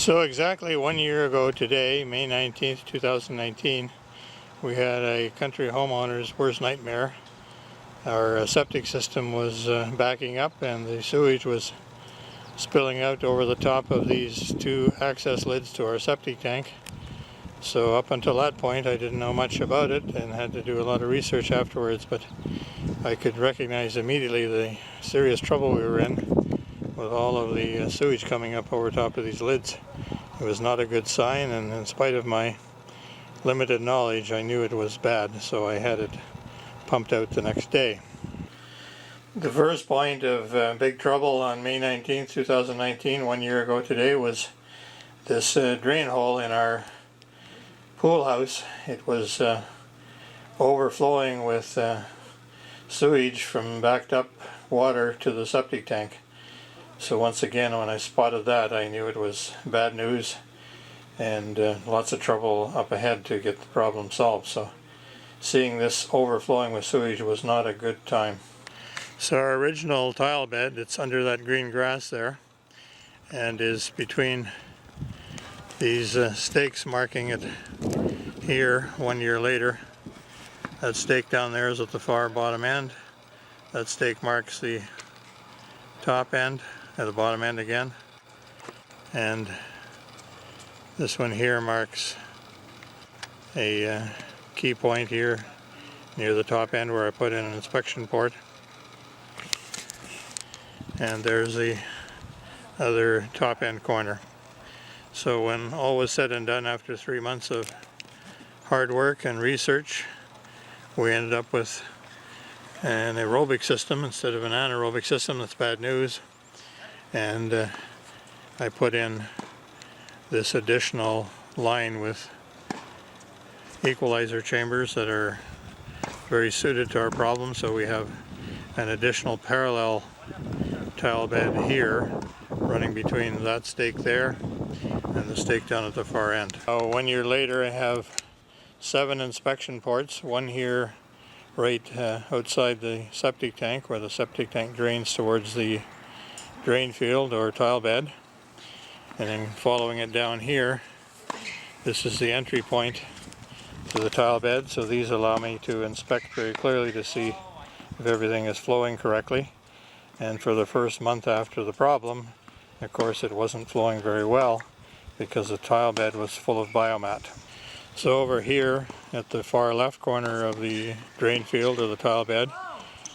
So exactly 1 year ago today, May 19th, 2019, we had a country homeowner's worst nightmare. Our septic system was backing up and the sewage was spilling out over the top of these two access lids to our septic tank. So up until that point I didn't know much about it and had to do a lot of research afterwards, but I could recognize immediately the serious trouble we were in with all of the sewage coming up over top of these lids. It was not a good sign, and in spite of my limited knowledge, I knew it was bad, so I had it pumped out the next day. The first point of big trouble on May 19th, 2019, 1 year ago today, was this drain hole in our pool house. It was overflowing with sewage from backed up water to the septic tank. So once again, when I spotted that, I knew it was bad news and lots of trouble up ahead to get the problem solved. So seeing this overflowing with sewage was not a good time. So our original tile bed, it's under that green grass there and is between these stakes marking it here 1 year later. That stake down there is at the far bottom end. That stake marks the top end, at the bottom end again. And this one here marks a key point here near the top end where I put in an inspection port. And there's the other top end corner. So when all was said and done, after 3 months of hard work and research, we ended up with an aerobic system instead of an anaerobic system. That's bad news. And I put in this additional line with equalizer chambers that are very suited to our problem. So we have an additional parallel tile bed here running between that stake there and the stake down at the far end. 1 year later, I have 7 inspection ports, one here right outside the septic tank where the septic tank drains towards the drain field or tile bed, and then following it down here, this is the entry point to the tile bed. So these allow me to inspect very clearly to see if everything is flowing correctly. And for the first month after the problem, of course, it wasn't flowing very well because the tile bed was full of biomat. So over here at the far left corner of the drain field or the tile bed,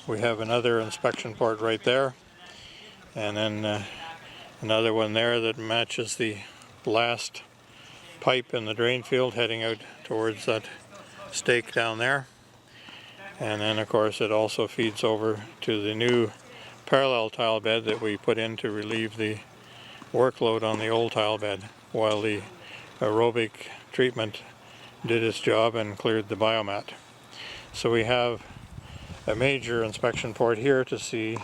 we have another inspection port right there, and then another one there that matches the last pipe in the drain field heading out towards that stake down there. And then of course it also feeds over to the new parallel tile bed that we put in to relieve the workload on the old tile bed while the aerobic treatment did its job and cleared the biomat. So we have a major inspection port here to see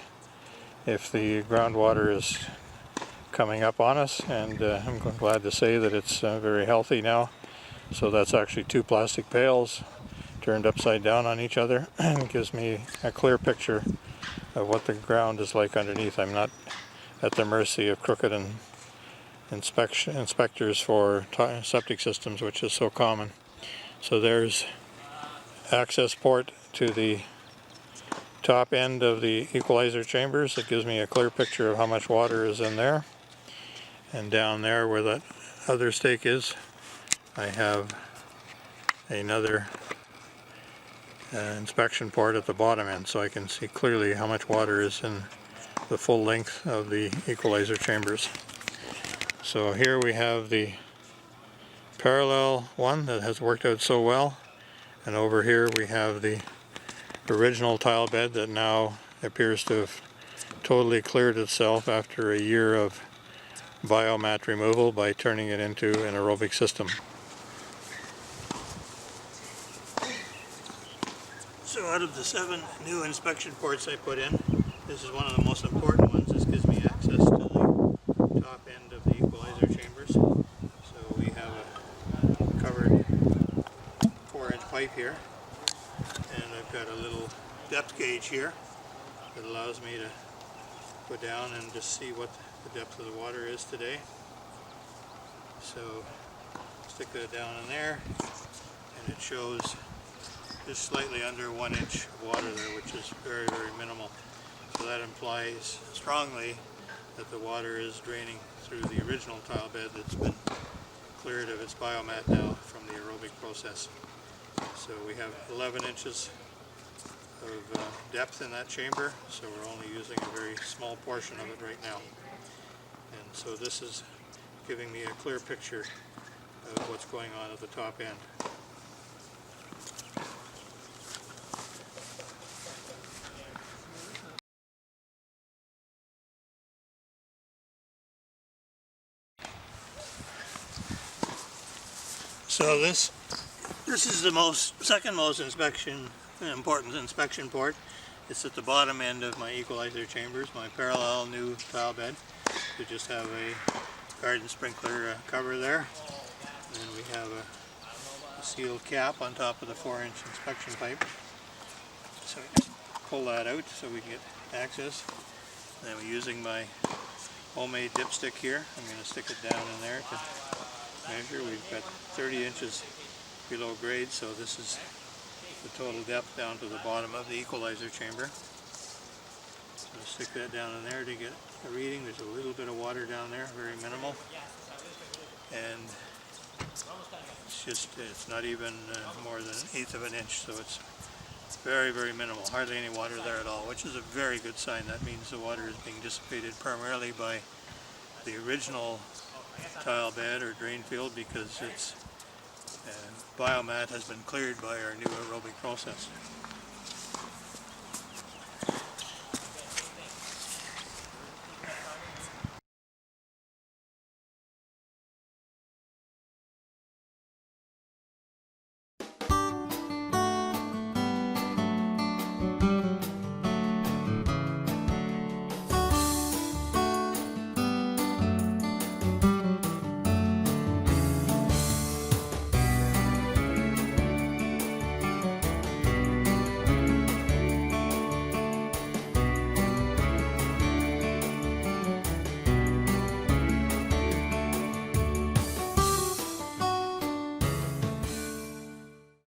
if the groundwater is coming up on us, and I'm glad to say that it's very healthy now. So that's actually 2 plastic pails turned upside down on each other, and it gives me a clear picture of what the ground is like underneath. I'm not at the mercy of crooked inspectors for septic systems, which is so common. So there's access port to the top end of the equalizer chambers. It gives me a clear picture of how much water is in there. And down there where that other stake is, I have another inspection port at the bottom end, so I can see clearly how much water is in the full length of the equalizer chambers. So here we have the parallel one that has worked out so well, and over here we have the original tile bed that now appears to have totally cleared itself after a year of biomat removal by turning it into an aerobic system. So out of the 7 new inspection ports I put in, this is one of the most important ones. This gives me access to the top end of the equalizer chambers. So we have a covered 4-inch pipe here, and I've got a little depth gauge here that allows me to go down and just see what the depth of the water is today. So stick that down in there, and it shows just slightly under 1 inch of water there, which is very, very minimal. So that implies strongly that the water is draining through the original tile bed that's been cleared of its biomat now from the aerobic process. So we have 11 inches of depth in that chamber, so we're only using a very small portion of it right now. And so this is giving me a clear picture of what's going on at the top end. So this is the second most important inspection port. It's at the bottom end of my equalizer chambers, my parallel new tile bed. We just have a garden sprinkler cover there, and then we have a sealed cap on top of the 4-inch inspection pipe. So we just pull that out so we can get access. And then we're using my homemade dipstick here. I'm going to stick it down in there to measure. We've got 30 inches below grade, so this is the total depth down to the bottom of the equalizer chamber. So stick that down in there to get a reading. There's a little bit of water down there, very minimal, and it's not even more than 1/8 of an inch, so it's very, very minimal, hardly any water there at all, which is a very good sign. That means the water is being dissipated primarily by the original tile bed or drain field, because its biomat has been cleared by our new aerobic process.